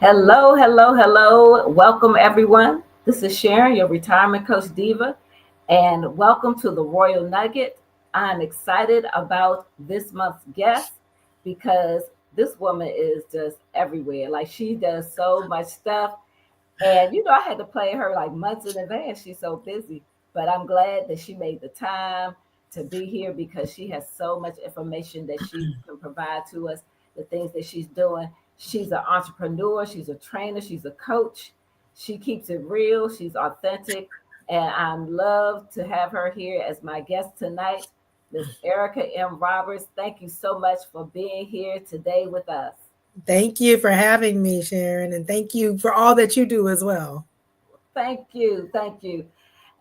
Hello, hello, hello. Welcome, everyone. This is Sharon, your retirement coach diva, and welcome to the Royal Nugget. I'm excited about this month's guest because this woman is just everywhere. Like, she does so much stuff. And I had to play her like months in advance. She's so busy, but I'm glad that she made the time to be here because she has so much information that she can provide to us, the things that she's doing. She's an entrepreneur, she's a trainer, she's a coach. She keeps it real, she's authentic, and I'm love to have her here as my guest tonight, Miss Erica M. Roberts. Thank you so much for being here today with us. Thank you for having me, Sharon, and thank you for all that you do as well. Thank you. Thank you.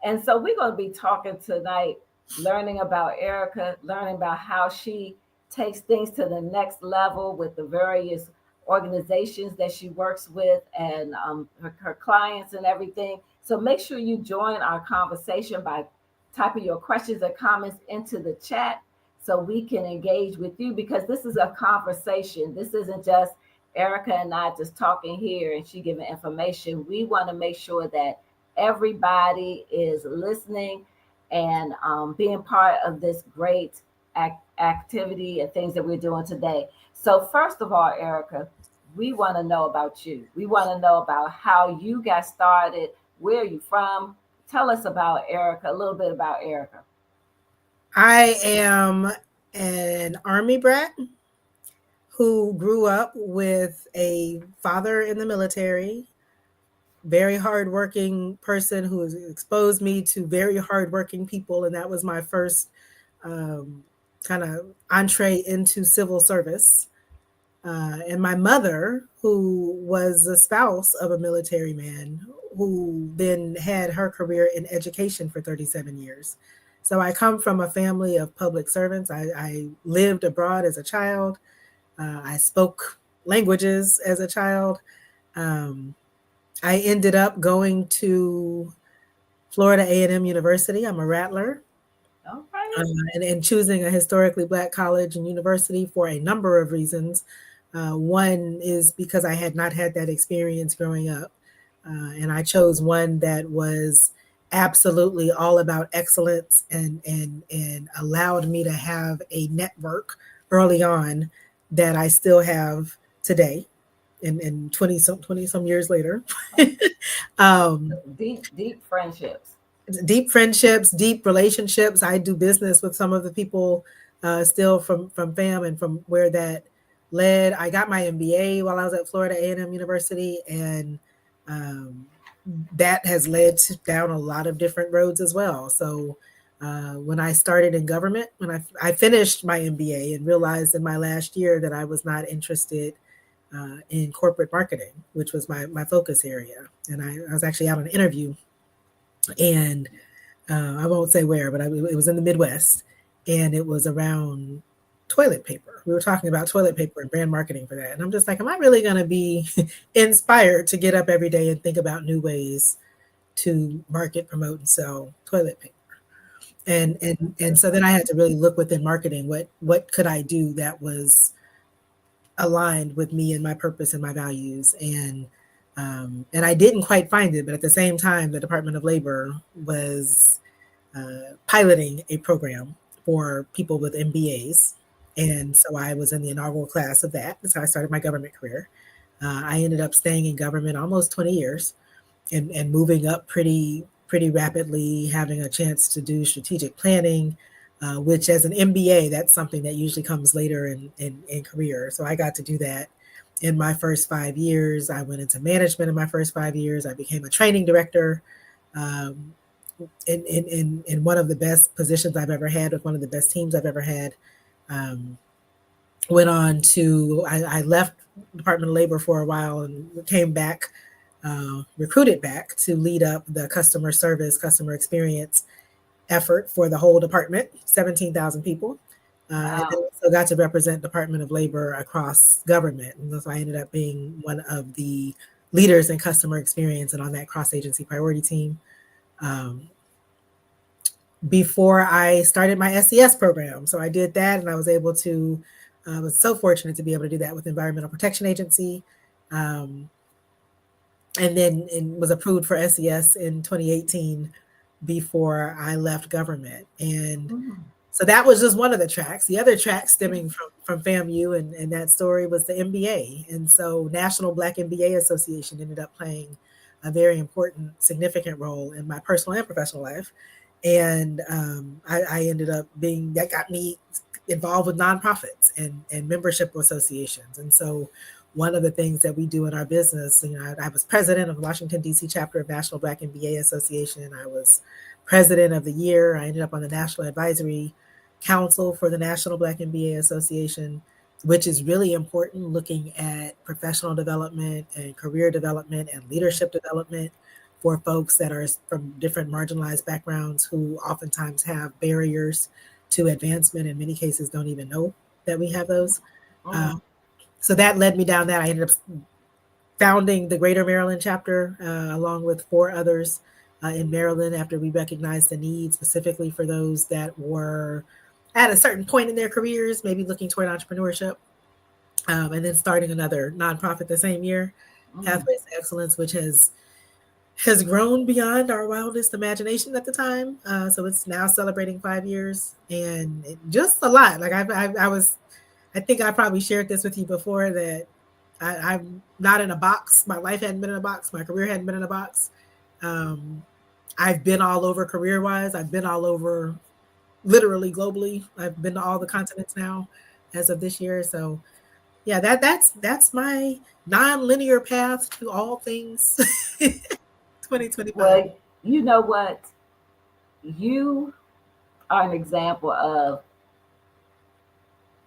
And so we're going to be talking tonight, learning about Erica, learning about how she takes things to the next level with the various organizations that she works with and her clients and everything. So make sure you join our conversation by typing your questions or comments into the chat so we can engage with you because this is a conversation. This isn't just Erica and I just talking here and she giving information. We want to make sure that everybody is listening and being part of this great activity and things that we're doing today. So, first of all, Erica, we want to know about you. We want to know about how you got started. Where are you from? Tell us about Erica, a little bit about Erica. I am an Army brat who grew up with a father in the military, very hardworking person who has exposed me to very hardworking people, and that was my first kind of entree into civil service. And my mother, who was the spouse of a military man, who then had her career in education for 37 years. So I come from a family of public servants. I lived abroad as a child. I spoke languages as a child. Um, I ended up going to Florida A&M University. I'm a Rattler. All uh, right. and choosing a historically Black college and university for a number of reasons. One is because I had not had that experience growing up, and I chose one that was absolutely all about excellence and allowed me to have a network early on that I still have today, and 20 some years later. um, Deep, deep friendships. Deep friendships, deep relationships. I do business with some of the people still from FAM and from where that led. I got my MBA while I was at Florida A&M University, and um, that has led down a lot of different roads as well. So when I started in government, when I finished my MBA and realized in my last year that I was not interested in corporate marketing, which was my focus area. And I was actually out on an interview, and I won't say where, but it was in the Midwest, and it was around toilet paper. We were talking about toilet paper and brand marketing for that. And I'm just like, am I really going to be inspired to get up every day and think about new ways to market, promote, and sell toilet paper? And so then I had to really look within marketing. What could I do that was aligned with me and my purpose and my values? And I didn't quite find it, but at the same time, the Department of Labor was piloting a program for people with MBAs. And so I was in the inaugural class of that. That's how I started my government career. I ended up staying in government almost 20 years and moving up pretty rapidly, having a chance to do strategic planning, which as an MBA, that's something that usually comes later in career. So I got to do that in my first 5 years. I went into management in my first 5 years. I became a training director. Um, in one of the best positions I've ever had with one of the best teams I've ever had. Um, Went on to, I left Department of Labor for a while and came back, recruited back to lead up the customer service, customer experience effort for the whole department, 17,000 people. And then Wow. also got to represent Department of Labor across government. And so I ended up being one of the leaders in customer experience and on that cross agency priority team. Um, Before I started my SES program. So I did that, and I was was so fortunate to be able to do that with Environmental Protection Agency. Um, and then was approved for SES in 2018 before I left government. And Mm, so that was just one of the tracks. The other track stemming from FAMU and that story was the MBA. And so National Black MBA Association ended up playing a very important, significant role in my personal and professional life. And I ended up being, that got me involved with nonprofits and membership associations. And so one of the things that we do in our business, I was president of the Washington, D.C. chapter of National Black MBA Association. I was president of the year. I ended up on the National Advisory Council for the National Black MBA Association, which is really important, looking at professional development and career development and leadership development for folks that are from different marginalized backgrounds who oftentimes have barriers to advancement, in many cases don't even know that we have those. Uh, mm, so that led me down that. I ended up founding the Greater Maryland chapter along with four others in Maryland after we recognized the need specifically for those that were at a certain point in their careers, maybe looking toward entrepreneurship, and then starting another nonprofit the same year, mm. Pathways to Excellence, which has grown beyond our wildest imagination at the time. So it's now celebrating 5 years, and just a lot. Like I think I probably shared this with you before that I'm not in a box. My life hadn't been in a box. My career hadn't been in a box. Um, I've been all over career wise. I've been all over literally globally. I've been to all the continents now as of this year. So yeah, that's my non-linear path to all things 2025. Well, you know what? You are an example of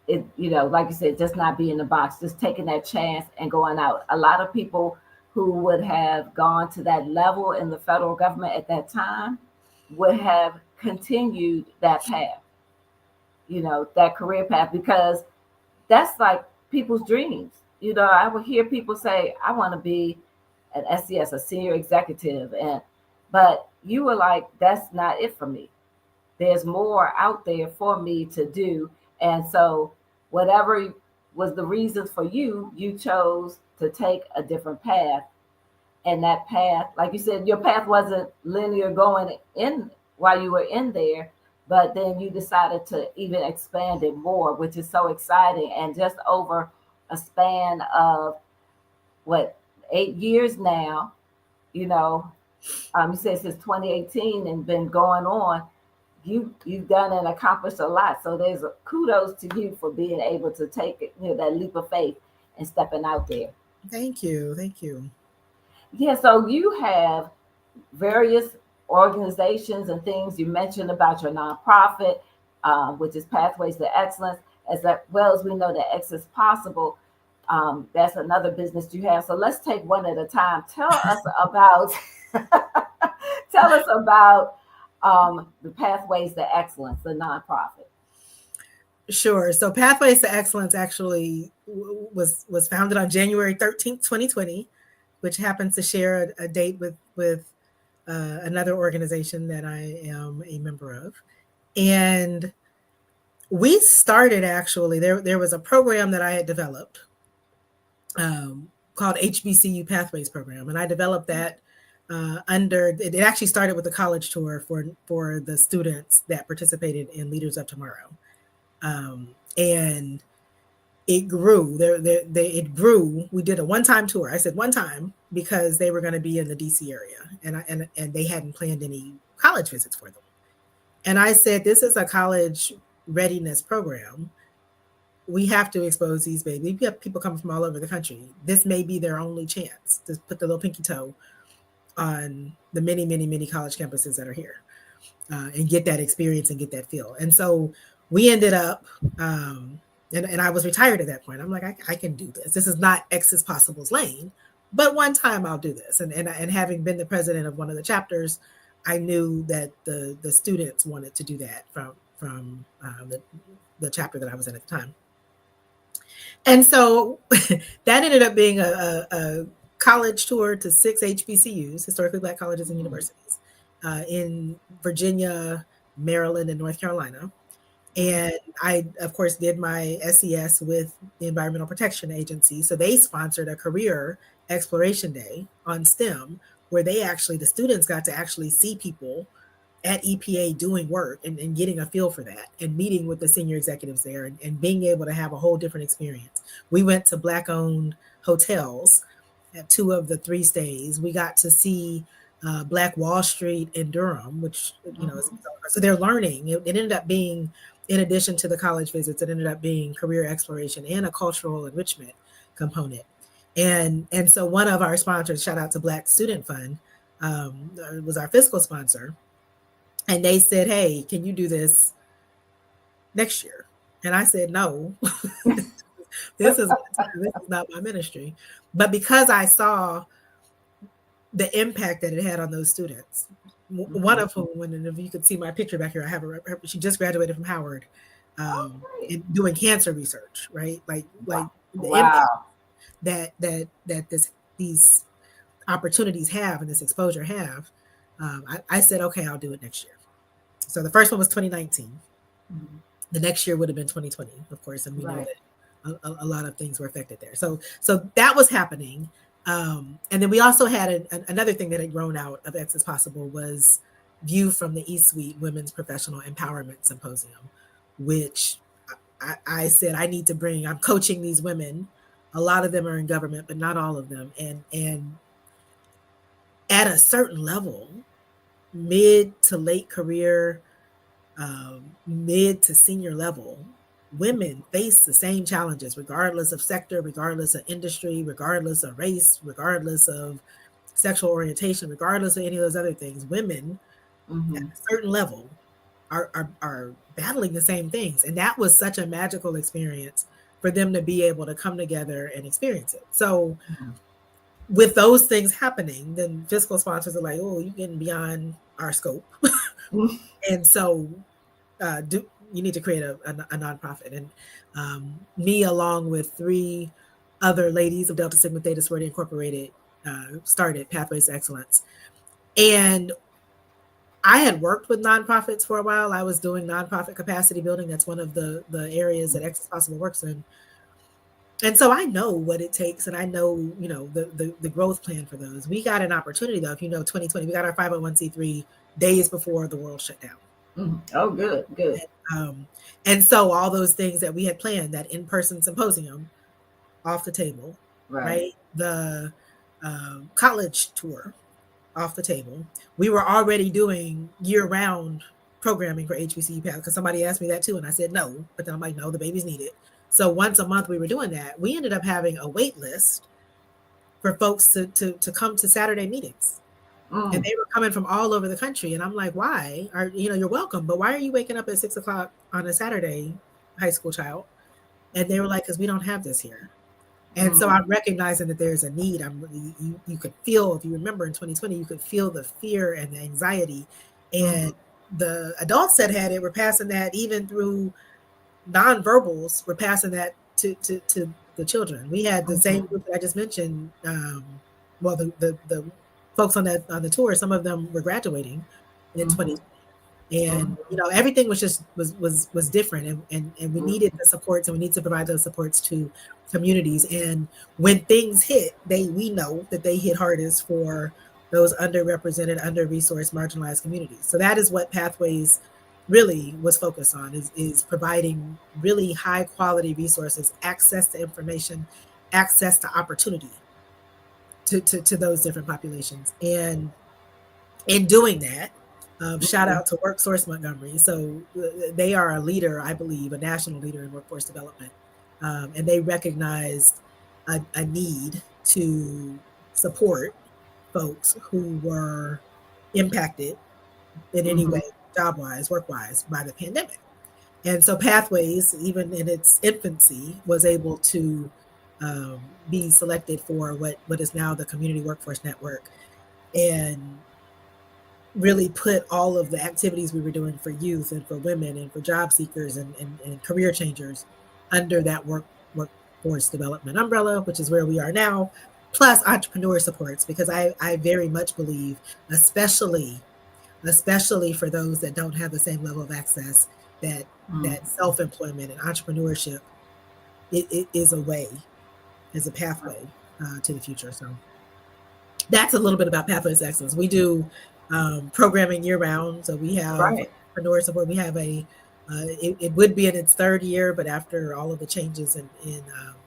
it, like you said, just not being in the box, just taking that chance and going out. A lot of people who would have gone to that level in the federal government at that time would have continued that path, that career path, because that's like people's dreams. I would hear people say, I want to be an SES, a senior executive, but you were like, that's not it for me. There's more out there for me to do. And so whatever was the reasons for you, you chose to take a different path. And that path, like you said, your path wasn't linear going in while you were in there, but then you decided to even expand it more, which is so exciting. And just over a span of what, 8 years now, you know, you said since 2018 and been going on, you've done and accomplished a lot. So there's a kudos to you for being able to take it, that leap of faith and stepping out there. Thank you. Thank you. Yeah, so you have various organizations and things. You mentioned about your nonprofit, which is Pathways to Excellence, as well as we know that X is possible. That's another business you have. So let's take one at a time. Tell us about the Pathways to Excellence, the nonprofit. Sure. So Pathways to Excellence actually was founded on January 13th, 2020, which happens to share a date with another organization that I am a member of. And we started actually, there was a program that I had developed called HBCU Pathways Program. And I developed that it actually started with a college tour for the students that participated in Leaders of Tomorrow. And it grew. It grew. We did a one-time tour. I said one time because they were going to be in the DC area, and they hadn't planned any college visits for them. And I said, this is a college readiness program. We have to expose these babies. We have people coming from all over the country. This may be their only chance to put the little pinky toe on the many, many, many college campuses that are here and get that experience and get that feel. And so we ended up, and I was retired at that point. I'm like, I can do this. This is not X's Possible's lane, but one time I'll do this. And having been the president of one of the chapters, I knew that the students wanted to do that from the chapter that I was in at the time. And so that ended up being a college tour to 6 HBCUs, historically Black colleges and universities, in Virginia, Maryland, and North Carolina. Mm-hmm. And I, of course, did my SES with the Environmental Protection Agency. So they sponsored a career exploration day on STEM where they actually, the students got to actually see people at EPA doing work and getting a feel for that and meeting with the senior executives there and being able to have a whole different experience. We went to Black owned hotels at two of the three stays. We got to see Black Wall Street in Durham, which, you know, Mm-hmm. so they're learning. It ended up being, in addition to the college visits, it ended up being career exploration and a cultural enrichment component. And so one of our sponsors, shout out to Black Student Fund, was our fiscal sponsor, and they said, "Hey, can you do this next year?" And I said, "No, this is not my ministry." But because I saw the impact that it had on those students, one Mm-hmm. of whom, when if you could see my picture back here, I have her. She just graduated from Howard, Oh, great. and doing cancer research, right? Wow. Like the impact Wow. that these opportunities have and this exposure have. I said, okay, I'll do it next year. So the first one was 2019. Mm-hmm. The next year would have been 2020, of course, and we know Right. that a lot of things were affected there. So that was happening, and then we also had another thing that had grown out of X is Possible was View from the E-Suite Women's Professional Empowerment Symposium, which I said I need to bring. I'm coaching these women. A lot of them are in government, but not all of them, and at a certain level, mid to late career, mid to senior level, women face the same challenges, regardless of sector, regardless of industry, regardless of race, regardless of sexual orientation, regardless of any of those other things. Women at Mm-hmm. a certain level are battling the same things. And that was such a magical experience for them to be able to come together and experience it. So, with those things happening, then fiscal sponsors are like, oh, you're getting beyond our scope. Mm-hmm. And so do you need to create a nonprofit. And me, along with three other ladies of Delta Sigma Theta Sorority Incorporated, started Pathways to Excellence. And I had worked with nonprofits for a while. I was doing nonprofit capacity building. That's one of the areas that X is Possible works in. And so I know what it takes, and I know, you know, the growth plan for those. We got an opportunity though. If you know, 2020, we got our 501c3 days before the world shut down. Mm-hmm. Oh, good. Good. Um, and so all those things that we had planned, that in-person symposium, off the table, Right. right? The college tour, off the table. We were already doing year-round programming for HBCU Path because somebody asked me that too, and I said no. But then I'm like, no, the babies need it. So once a month we were doing that. We ended up having a wait list for folks to come to Saturday meetings. And Mm. they were coming from all over the country. And I'm like, why? You're welcome, but why are you waking up at 6 o'clock on a Saturday, high school child? And they were like, because we don't have this here. And so Mm. I'm recognizing that there's a need. You could feel, if you remember in 2020, you could feel the fear and the anxiety. Mm-hmm. And the adults that had it were passing that even through nonverbals, were passing that to the children. We had the same Mm-hmm. group that I just mentioned. Well, the folks on the tour, some of them were graduating in Mm-hmm. 2020, and everything was just was different, and we needed the supports, and we need to provide those supports to communities. And when things hit, we know that they hit hardest for those underrepresented, under resourced, marginalized communities. So that is what Pathways really was focused on, is providing really high quality resources, access to information, access to opportunity to those different populations. And in doing that, shout Mm-hmm. out to WorkSource Montgomery. So they are a leader, I believe, a national leader in workforce development. And they recognized a need to support folks who were impacted in any Mm-hmm. way, job wise, work wise, by the pandemic. And so Pathways, even in its infancy, was able to be selected for what is now the Community Workforce Network, and really put all of the activities we were doing for youth and for women and for job seekers and career changers under that workforce development umbrella, which is where we are now, plus entrepreneur supports, because I very much believe, especially for those that don't have the same level of access, that Mm. self-employment and entrepreneurship, it is a way, is a pathway to the future. So that's a little bit about Pathways to Excellence. We do programming year round. So we have Right. entrepreneur support. We have it would be in its third year, but after all of the changes in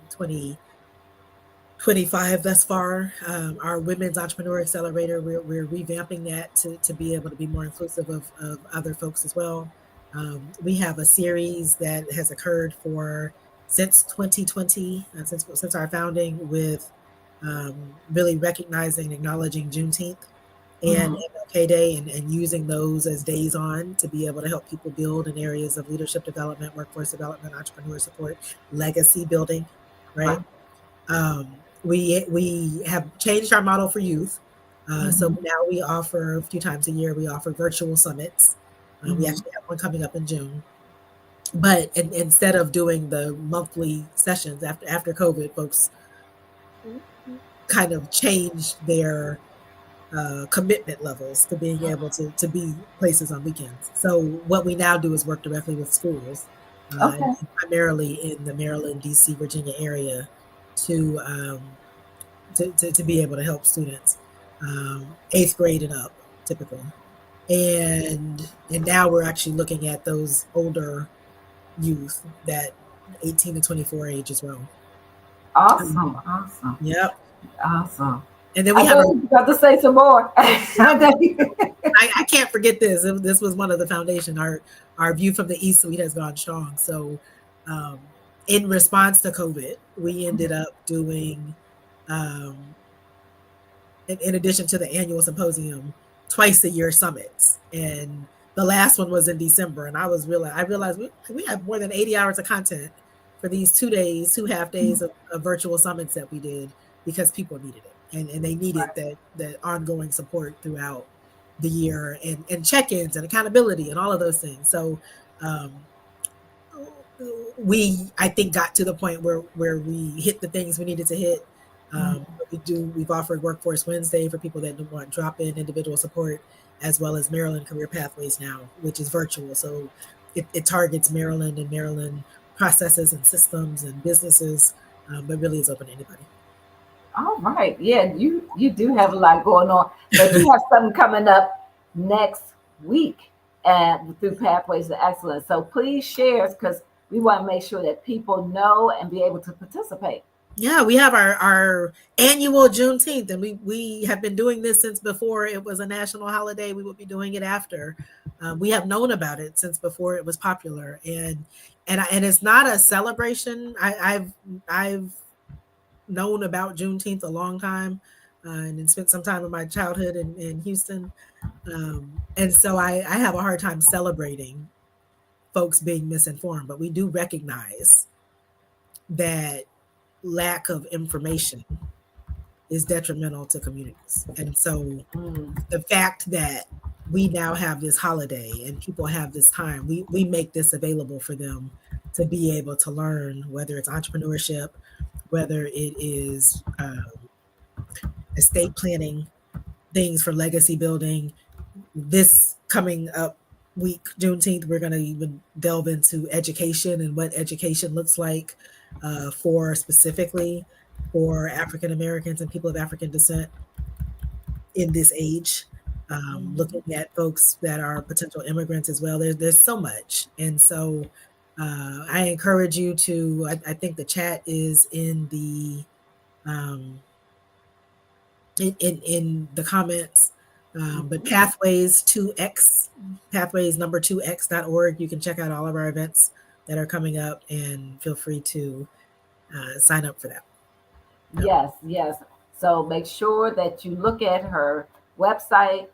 2025 thus far, our Women's Entrepreneur Accelerator, we're revamping that to be able to be more inclusive of other folks as well. We have a series that has occurred for since 2020, since our founding, with really recognizing and acknowledging Juneteenth and Hmm. MLK Day, and using those as days on to be able to help people build in areas of leadership development, workforce development, entrepreneur support, legacy building, right? Right. We have changed our model for youth. So Hmm. now we offer a few times a year, we offer virtual summits. We Hmm. actually have one coming up in June. But instead of doing the monthly sessions after COVID, folks kind of changed their commitment levels to being able to be places on weekends. So what we now do is work directly with schools, and Okay. primarily in the Maryland, DC, Virginia area, to to be able to help students, eighth grade and up, typically. And now we're actually looking at those older youth, that 18 to 24 age as well. Awesome. Awesome. Yep. Awesome. And then we I have know our you got to say some more. I can't forget this. This was one of the foundation. Our view from the East Suite has gone strong. So, um, in response to COVID, we ended up doing, um, in addition to the annual symposium, twice a year summits. And the last one was in December. And I realized we have more than 80 hours of content for these 2 days, 2 half days of virtual summits that we did, because people needed it, and they needed that ongoing support throughout the year, and check-ins and accountability and all of those things. So um, we, I think, got to the point where we hit the things we needed to hit. But we've offered Workforce Wednesday for people that want drop-in individual support, as well as Maryland Career Pathways now, which is virtual. So it targets Maryland and Maryland processes and systems and businesses, but really is open to anybody. All right. Yeah, you do have a lot going on, but you have something coming up next week and through Pathways to Excellence. So please share, because we want to make sure that people know and be able to participate. Yeah, we have our annual Juneteenth, and we have been doing this since before it was a national holiday. We will be doing it after. We have known about it since before it was popular, and it's not a celebration. I've known about Juneteenth a long time, and spent some time in my childhood in Houston, and so I have a hard time celebrating folks being misinformed. But we do recognize that lack of information is detrimental to communities. And so Mm. the fact that we now have this holiday and people have this time, we make this available for them to be able to learn, whether it's entrepreneurship, whether it is estate planning, things for legacy building. This coming up week, Juneteenth, we're going to even delve into education and what education looks like, for specifically for African Americans and people of African descent in this age. Looking at folks that are potential immigrants as well. There's so much, and so I encourage you to. I think the chat is in the um, in the comments. But Mhm. pathways to X, pathways number 2x.org. You can check out all of our events that are coming up, and feel free to sign up for that. Yep. Yes, yes. So make sure that you look at her website,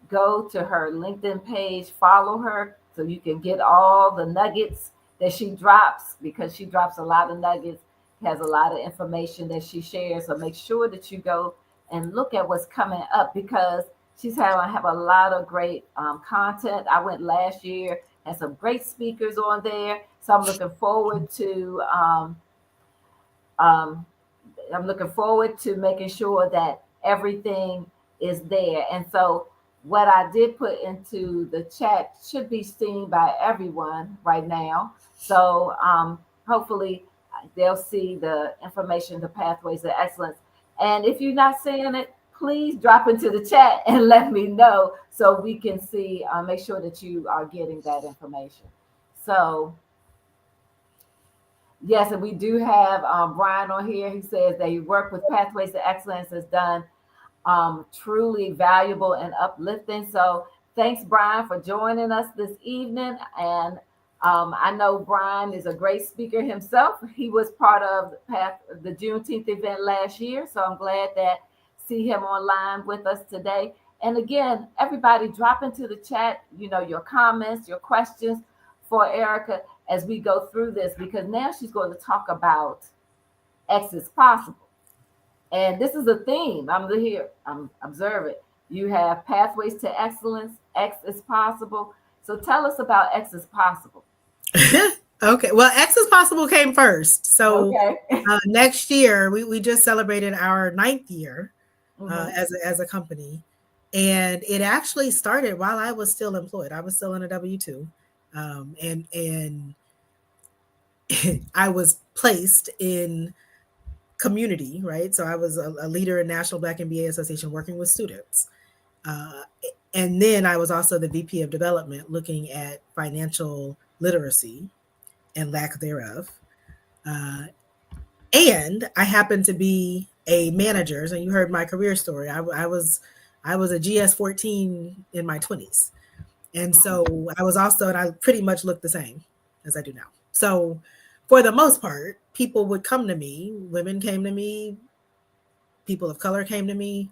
go to her LinkedIn page, follow her so you can get all the nuggets that she drops, because she drops a lot of nuggets, has a lot of information that she shares. So make sure that you go and look at what's coming up, because she's have a lot of great content. I went last year, had some great speakers on there. So um, I'm looking forward to making sure that everything is there. And so what I did put into the chat should be seen by everyone right now. So hopefully they'll see the information, the pathways to excellence. And if you're not seeing it, please drop into the chat and let me know so we can see, make sure that you are getting that information. So, yes, and we do have Brian on here. He says that he worked with Pathways to Excellence, has done truly valuable and uplifting. So thanks, Brian, for joining us this evening. And I know Brian is a great speaker himself. He was part of the Juneteenth event last year. So I'm glad that see him online with us today. And again, everybody drop into the chat, your comments, your questions for Erica as we go through this, because now she's going to talk about X is possible. And this is a theme. I'm observing. You have pathways to excellence, X is possible. So tell us about X is possible. Okay. Well, X is possible came first. So Okay. next year, we just celebrated our 9th year Mm-hmm. as a company. And it actually started while I was still employed. I was still in a W-2. And I was placed in community, right? So I was a leader in National Black MBA Association working with students. Uh, and then I was also the VP of development looking at financial literacy and lack thereof. Uh, and I happened to be a manager. So you heard my career story. I was a GS 14 in my 20s. And so I was also, and I pretty much looked the same as I do now. So for the most part, people would come to me, women came to me, people of color came to me,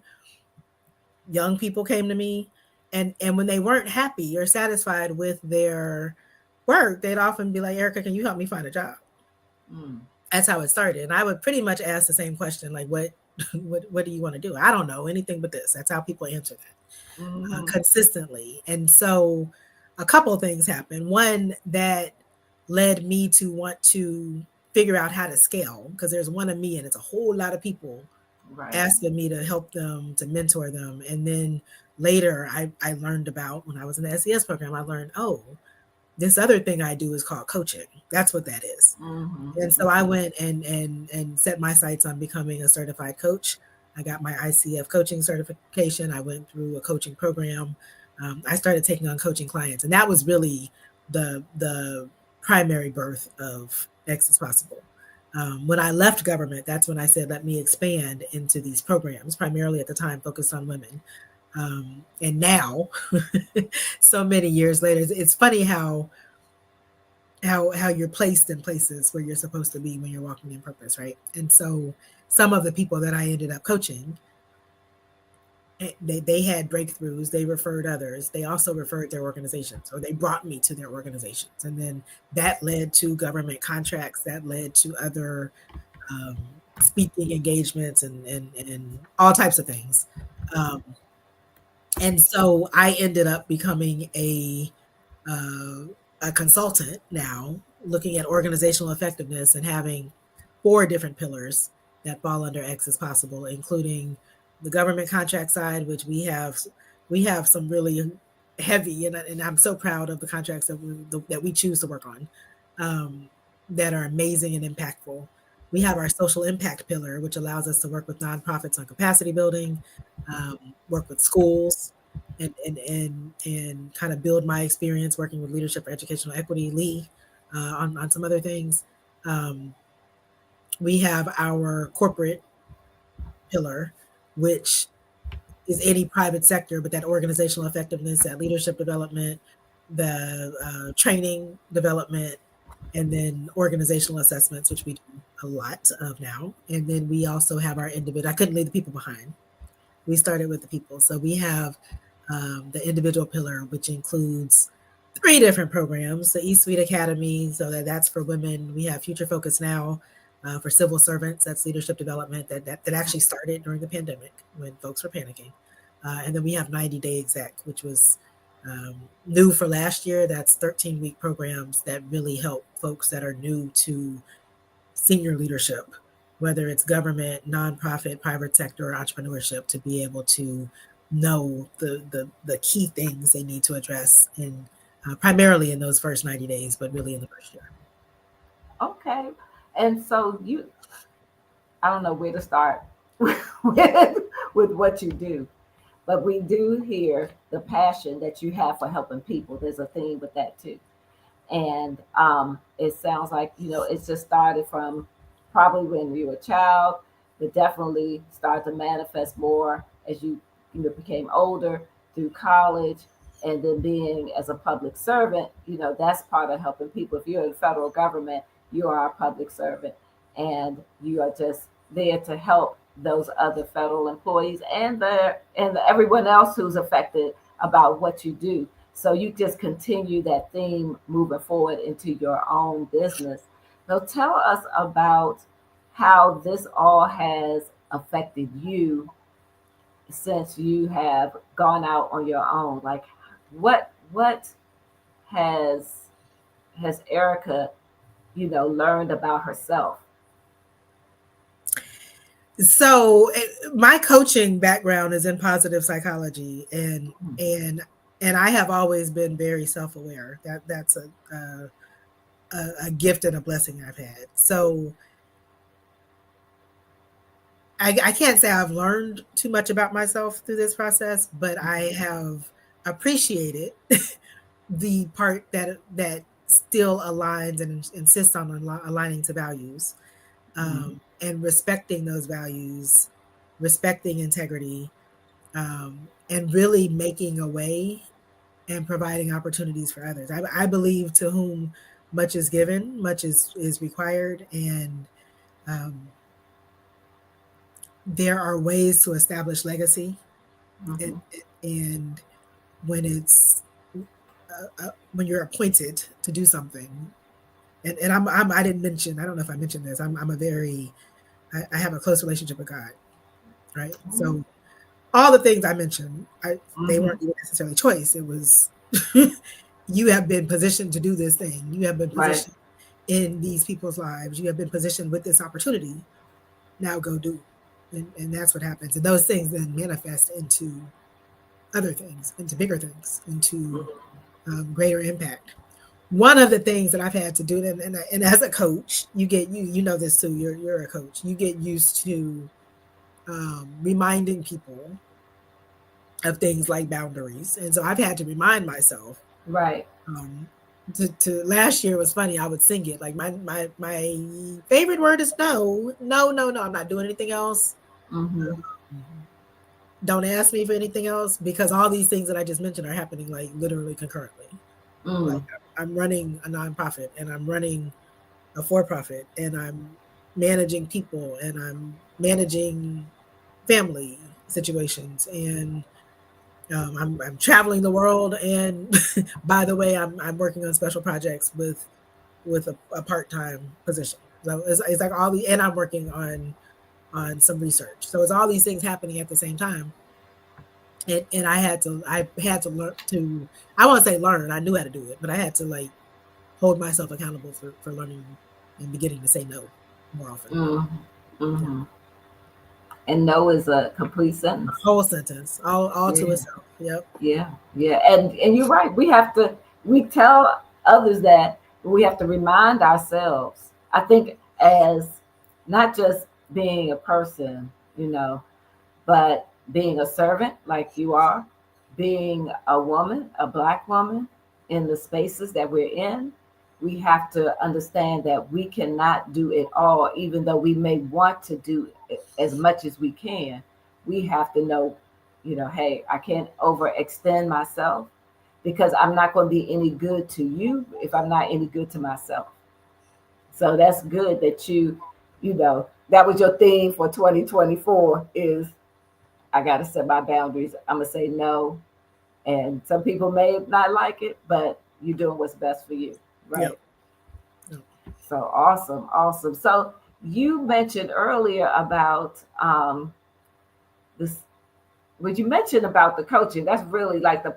young people came to me, and when they weren't happy or satisfied with their work, they'd often be like, Erica, can you help me find a job? Mm. That's how it started. And I would pretty much ask the same question, like, what do you want to do? I don't know anything but this. That's how people answer that Mm-hmm. consistently. And so a couple of things happened. One that led me to want to figure out how to scale, because there's one of me and it's a whole lot of people Right. asking me to help them, to mentor them. And then later I learned about, when I was in the SES program, I learned, oh, this other thing I do is called coaching. That's what that is. Mm-hmm. And so I went and set my sights on becoming a certified coach. I got my ICF coaching certification. I went through a coaching program. I started taking on coaching clients, and that was really the primary birth of X is Possible. When I left government, that's when I said, let me expand into these programs, primarily at the time focused on women. And now, so many years later, it's funny how you're placed in places where you're supposed to be when you're walking in purpose, right? And so some of the people that I ended up coaching, they had breakthroughs, they referred others, they also referred their organizations, or they brought me to their organizations, and then that led to government contracts, that led to other um, speaking engagements, and all types of things. um, and so I ended up becoming uh, a consultant now, looking at organizational effectiveness and having 4 different pillars that fall under X is Possible, including the government contract side, which we have some really heavy, and I'm so proud of the contracts that we choose to work on, um, that are amazing and impactful. We have our social impact pillar, which allows us to work with nonprofits on capacity building, work with schools, and kind of build my experience working with Leadership for Educational Equity, Lee, on some other things. Um, we have our corporate pillar, which is any private sector, but that organizational effectiveness, that leadership development, the training development, and then organizational assessments, which we do a lot of now. And then we also have our individual. I couldn't leave the people behind. We started with the people. So we have the individual pillar, which includes 3 different programs: the E-Suite Academy, so that's for women. We have Future Focus Now for civil servants. That's leadership development that actually started during the pandemic when folks were panicking. And then we have 90 Day Exec, which was new for last year. That's 13-week programs that really help folks that are new to senior leadership, whether it's government, nonprofit, private sector, or entrepreneurship, to be able to know the key things they need to address, and primarily in those first 90 days, but really in the first year. Okay. And so I don't know where to start with, with what you do, but we do hear the passion that you have for helping people. There's a theme with that too. And it sounds like it's just started from probably when you were a child, but definitely started to manifest more as you became older through college, and then being as a public servant. That's part of helping people. If you're in the federal government, you are a public servant, and you are just there to help those other federal employees and everyone else who's affected about what you do. So you just continue that theme moving forward into your own business. So tell us about how this all has affected you since you have gone out on your own. Like what has Erica, learned about herself? So my coaching background is in positive psychology, and I have always been very self-aware. That's a gift and a blessing I've had. So I can't say I've learned too much about myself through this process, but I have appreciated the part that still aligns and insists on aligning to values, and respecting those values, respecting integrity, and really making a way and providing opportunities for others. I believe to whom much is given, much is required, and um, there are ways to establish legacy, and, Mm-hmm. and when it's when you're appointed to do something, and I didn't mention, I don't know if I mentioned this, I'm a very, I have a close relationship with God, right? So all the things I mentioned, they Mm-hmm. weren't even necessarily choice. It was you have been positioned to do this thing. You have been Right. positioned in these people's lives. You have been positioned with this opportunity. Now go do. And that's what happens. And those things then manifest into other things, into bigger things, into greater impact. One of the things that I've had to do, and as a coach, you know this too. You're a coach. You get used to reminding people of things like boundaries, and so I've had to remind myself. Right. Um, to last year was funny. I would sing it like my favorite word is no, no, no, no. I'm not doing anything else. Mm-hmm. Don't ask me for anything else, because all these things that I just mentioned are happening like literally concurrently. Like Mm. I'm running a nonprofit, and I'm running a for-profit, and I'm managing people, and I'm managing family situations, and I'm traveling the world, and by the way, I'm working on special projects with a part-time position. So it's like all the, and I'm working on some research. So it's all these things happening at the same time. And I had to learn to, I won't say learn, I knew how to do it, but I had to like hold myself accountable for learning and beginning to say no more often. Mm. Yeah. Mm-hmm. And no is a complete A sentence. whole sentence, all to Yeah. itself. Yep. Yeah, yeah, and you're right. We tell others that, but we have to remind ourselves. I think as not just being a person, but being a servant like you are, being a woman, a black woman in the spaces that we're in, we have to understand that we cannot do it all, even though we may want to do it as much as we can. We have to know, hey, I can't overextend myself because I'm not going to be any good to you if I'm not any good to myself. So that's good that that was your theme for 2024 is I got to set my boundaries. I'm going to say no. And some people may not like it, but you're doing what's best for you. Right. Yep. Yep. So awesome. Awesome. So you mentioned earlier about this. What you mentioned about the coaching, that's really like the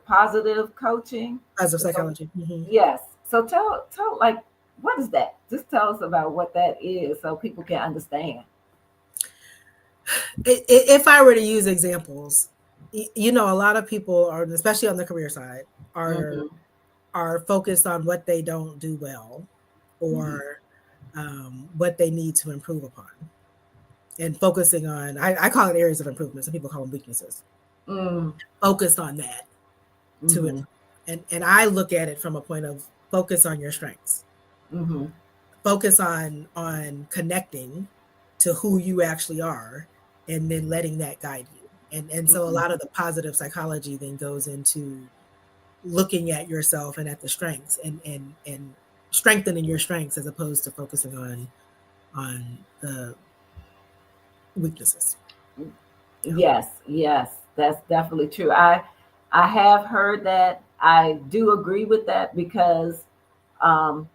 positive coaching. As of The fo- psychology. Hmm. yes. So tell like what is that? Just tell us about what that is so people can understand. If I were to use examples, You know, a lot of people are, especially on the career side, are Mm-hmm. are focused on what they don't do well, Mm-hmm. or what they need to improve upon, and focusing on, I call it areas of improvement. Some people call them weaknesses. Mm-hmm. Focused on that to Mm-hmm. improve. And I look at it from a point of focus on your strengths, Mm-hmm. focus on connecting to who you actually are, and then letting that guide you. And so a Mm-hmm. lot of the positive psychology then goes into looking at yourself and at the strengths, and strengthening your strengths as opposed to focusing on the weaknesses. Yeah. Yes, yes, that's definitely true. I have heard that. I do agree with that because um,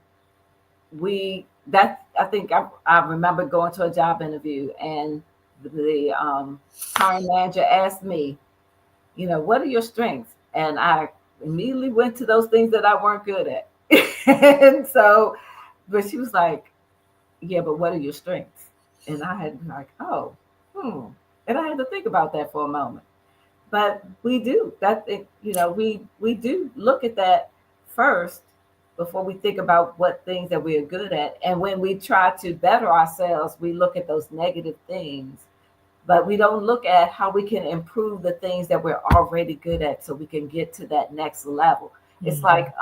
we that I think I remember going to a job interview and the hiring manager asked me, what are your strengths? And I immediately went to those things that I weren't good at. And so, but she was like, yeah, but what are your strengths? And I had been like, oh, and I had to think about that for a moment. But we do that. We do look at that first before we think about what things that we are good at. And when we try to better ourselves, we look at those negative things, but we don't look at how we can improve the things that we're already good at so we can get to that next level. It's Mhm. like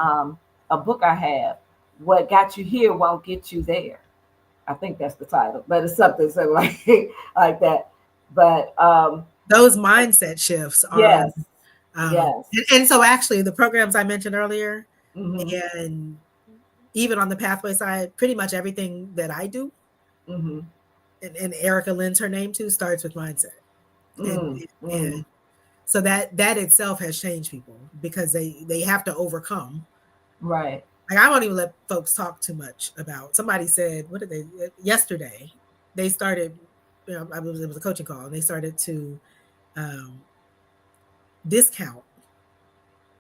a book I have, What Got You Here Won't Get You There. I think that's the title, but it's something so like like that. But Those mindset shifts are, yes, yes. and so actually the programs I mentioned earlier, Mhm. and even on the pathway side, pretty much everything that I do, Mhm. and Erica lends her name to, starts with mindset. And Mm. and Mm. so that itself has changed people because they have to overcome. Right. Like, I won't even let folks talk too much about. Somebody said, what did they yesterday? They started. It was a coaching call, and they started to um, discount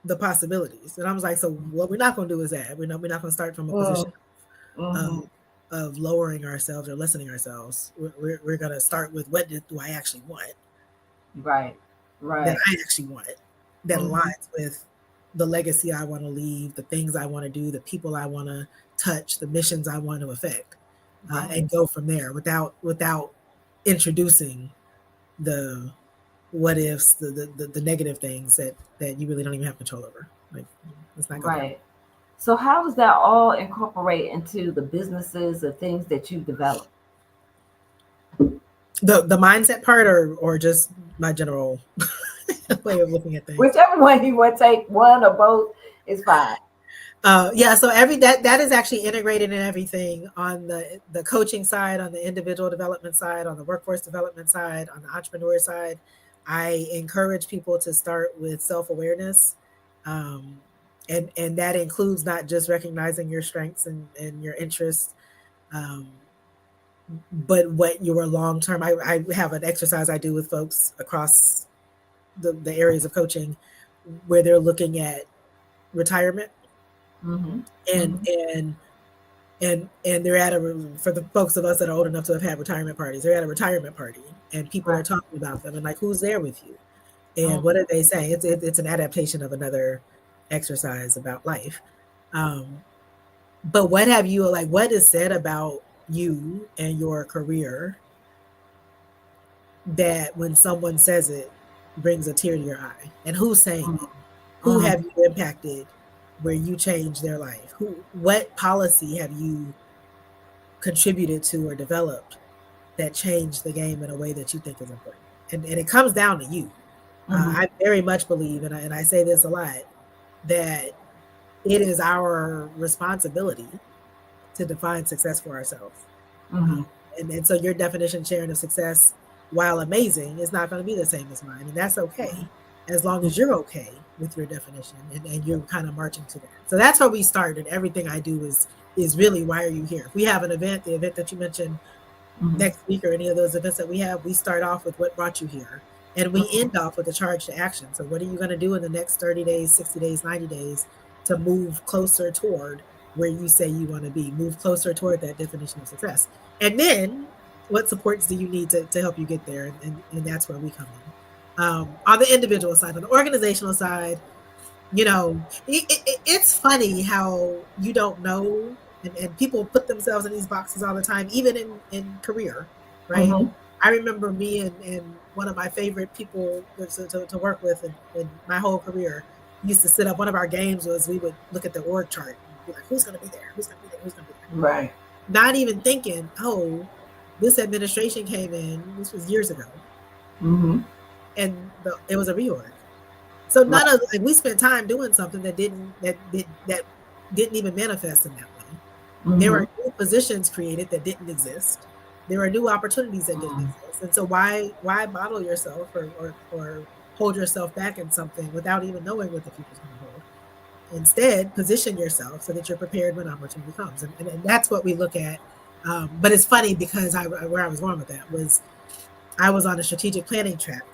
the possibilities. And I was like, so what we're not going to do is that we're not going to start from a position Mm. of Mhm. lowering ourselves or lessening ourselves. We're going to start with, what do I actually want, Right. that Right. I actually want, that Mhm. aligns with the legacy I want to leave, the things I want to do, the people I want to touch, the missions I want to affect, Right. and go from there without introducing the what ifs, the negative things that you really don't even have control over. Like, let's not go there. Right. So how does that all incorporate into the businesses or things that you develop? The mindset part, or just my general way of looking at things. Whichever one you want to take, one or both is fine. Yeah, so every that is actually integrated in everything, on the coaching side, on the individual development side, on the workforce development side, on the entrepreneur side. I encourage people to start with self-awareness, um, and that includes not just recognizing your strengths and your interests, um, but what your long term. I have an exercise I do with folks across the areas of coaching, where they're looking at retirement, Mhm. and Mhm. and and they're at a, for the folks of us that are old enough to have had retirement parties, they're at a retirement party, and people are Right. talking about them, and like, who's there with you, and what Mhm. are they saying? It's an adaptation of another exercise about life. um but what have you, like, what is said about you and your career, that when someone says it, brings a tear to your eye? And who's saying it? Who have Mhm. you impacted where you changed their life? Who, what policy have you contributed to or developed that changed the game in a way that you think is important? And it comes down to you. Mhm. I very much believe, and I say this a lot, that it is our responsibility to define success for ourselves. Uh, Mhm. and so your definition, Sharon, of success, while amazing, is not going to be the same as mine. And that's okay, as long as you're okay with your definition, and you're kind of marching to that. So that's where we start. And everything I do is really, why are you here? If we have an event, the event that you mentioned Mhm. next week, or any of those events that we have, we start off with what brought you here. And we Mhm. end off with a charge to action. So, what are you going to do in the next 30 days, 60 days, 90 days, to move closer toward where you say you want to be? Move closer toward that definition of success. And then, what supports do you need to help you get there? And that's where we come in. On the individual side. On the organizational side, it's funny how you don't know, and people put themselves in these boxes all the time, even in career, right? Mm-hmm. I remember me and one of my favorite people to work with in my whole career used to sit up. One of our games was we would look at the org chart and be like, who's going to be there? Who's going to be there? Who's going to be there? Right. Not even thinking, oh, this administration came in, this was years ago, Mm-hmm. and it was a reorg. So Right. none of like we spent time doing something that didn't even manifest in that way. There Mm-hmm. are new positions created that didn't exist. There are new opportunities that didn't exist. And so why bottle yourself or hold yourself back in something without even knowing what the future is going to hold? Instead, position yourself so that you're prepared when opportunity comes. And that's what we look at. But it's funny because where I was going with that was I was on a strategic planning track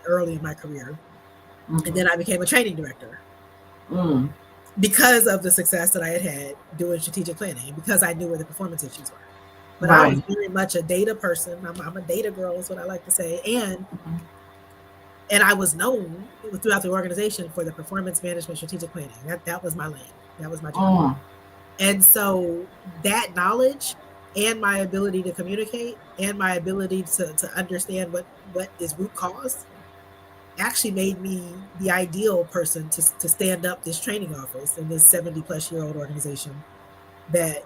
early in my career, and Mm-hmm. then I became a training director Mm. because of the success that I had had doing strategic planning and because I knew where the performance issues were. But I was Right. very much a data person. I'm a data girl, is what I like to say, Mm-hmm. and I was known throughout the organization for the performance management strategic planning. That was my lane. That was my journey. Mm. And so that knowledge and my ability to communicate and my ability to understand what is root cause actually made me the ideal person to stand up this training office in this 70 plus year old organization that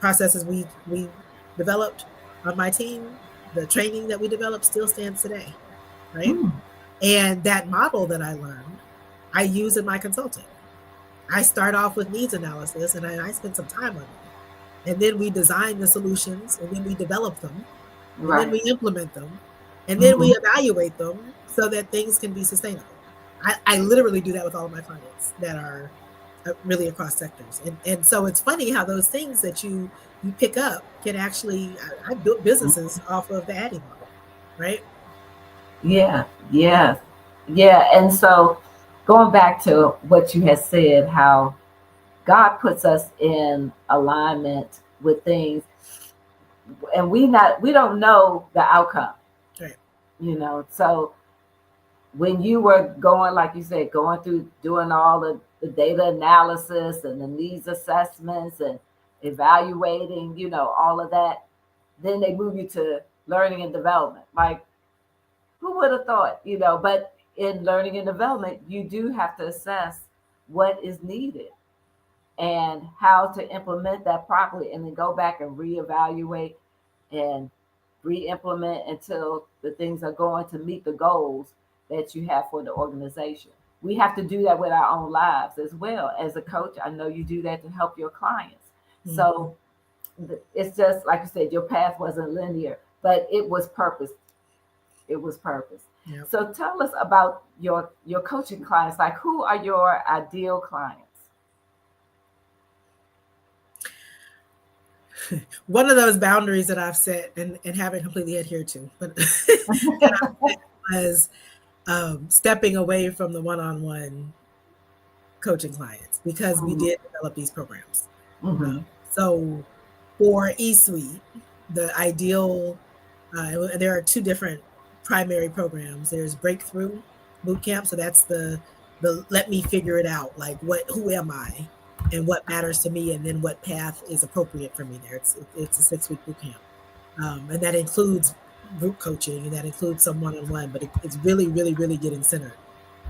processes we developed on my team, the training that we developed still stands today, right? Mm. And that model that I learned, I use in my consulting. I start off with needs analysis and I spend some time on that. And then we design the solutions and then we develop them and then Right. we implement them and then we Mm-hmm. evaluate them so that things can be sustainable. I literally do that with all of my clients that are really across sectors. And so it's funny how those things that you pick up can actually I built businesses off of the Addy model, right? Yeah. Yes. Yeah. And so going back to what you had said, how God puts us in alignment with things, and we don't know the outcome, Right. So when you were going, like you said, going through doing all the data analysis and the needs assessments and evaluating, all of that, then they move you to learning and development. Like, who would have thought, but in learning and development, you do have to assess what is needed and how to implement that properly and then go back and reevaluate and re-implement until the things are going to meet the goals that you have for the organization. We have to do that with our own lives as well. As a coach, I know you do that to help your clients. Mm-hmm. So it's just like you said, your path wasn't linear, but it was purpose. It was purpose. Yep. So tell us about your coaching clients. Like, who are your ideal clients? One of those boundaries that I've set and haven't completely adhered to, but was stepping away from the one-on-one coaching clients because we Mm-hmm. did develop these programs. Mm-hmm. So for eSuite, the ideal, there are two different primary programs. There's Breakthrough Bootcamp, so that's the let me figure it out, like who am I, and what matters to me, and then what path is appropriate for me. There, it's a 6 week boot camp, and that includes group coaching and that includes some one on one, but it's really, really, really getting centered.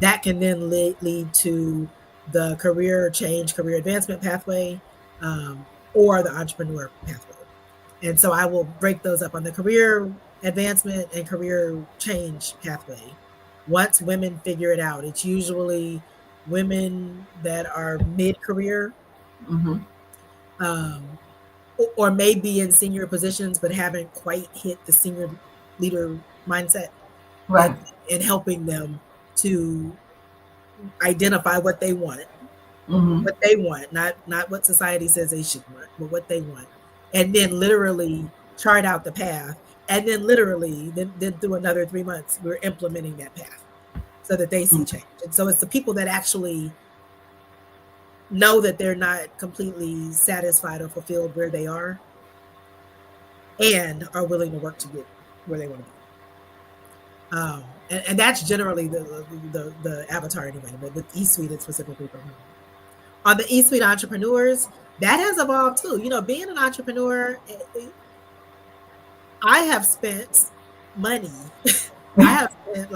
That can then lead to the career change, career advancement pathway, or the entrepreneur pathway. And so I will break those up on the career advancement and career change pathway. Once women figure it out, it's usually women that are mid career, Mm-hmm. um, or may be in senior positions but haven't quite hit the senior leader mindset, and Right. and helping them to identify Mm-hmm. what they want, not what society says they should want, but what they want, and then literally chart out the path, and then literally then through another 3 months we're implementing that path so that they see change. And so it's the people that actually know that they're not completely satisfied or fulfilled where they are and are willing to work to get where they want to be. And that's generally the avatar anyway. But with E-Suite, it's specifically for women. On the E-Suite entrepreneurs, that has evolved too. You know, being an entrepreneur, I have spent money. I have spent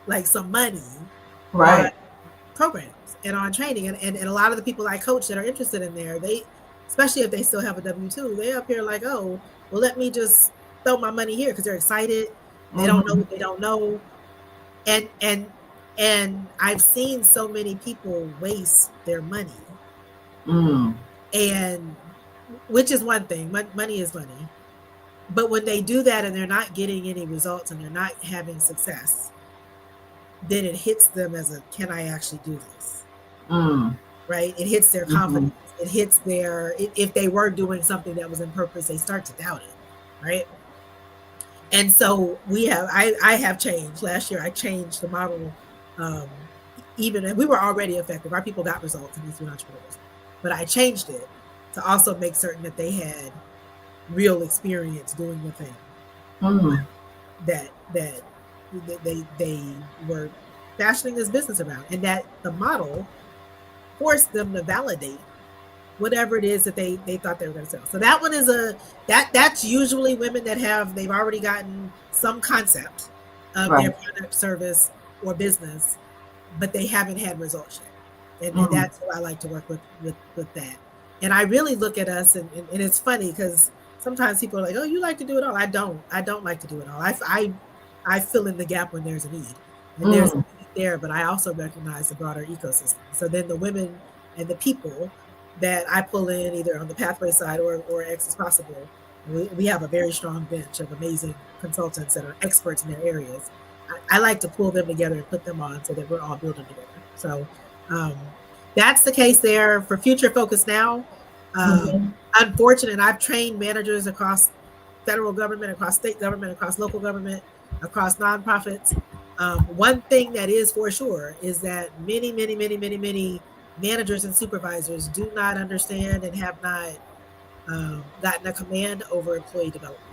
like some money on Right. programs and on training. And a lot of the people I coach that are interested in there, they, especially if they still have a W-2, they up here like, oh, well, let me just throw my money here because they're excited. They don't know Mm-hmm. what they don't know. And and I've seen so many people waste their money. Mm. And which is one thing, money is money. But when they do that and they're not getting any results and they're not having success, then it hits them as a, can I actually do this? Mm. Right? It hits their Mm-hmm. confidence. It hits their, if they were doing something that was in purpose, they start to doubt it. Right? And so I have changed. Last year I changed the model. Um, even, and we were already effective. Our people got results in these new entrepreneurs, but I changed it to also make certain that they had real experience doing the thing Mm. that they were fashioning this business around, and that the model forced them to validate whatever it is that they thought they were going to sell. So that one is that's usually women that they've already gotten some concept of their Right. product, service, or business, but they haven't had results yet. And Mm. that's who I like to work with that. And I really look at us, and it's funny because sometimes people are like, "Oh, you like to do it all." I don't. I don't like to do it all. I fill in the gap when there's a need, and there's Mm. a need there. But I also recognize the broader ecosystem. So then the women and the people that I pull in either on the pathway side or X is possible. We have a very strong bench of amazing consultants that are experts in their areas. I like to pull them together and put them on so that we're all building together. So um, that's the case there for Future Focus Now. Mm-hmm. Unfortunate, I've trained managers across federal government, across state government, across local government, across nonprofits. One thing that is for sure is that many managers and supervisors do not understand and have not gotten a command over employee development,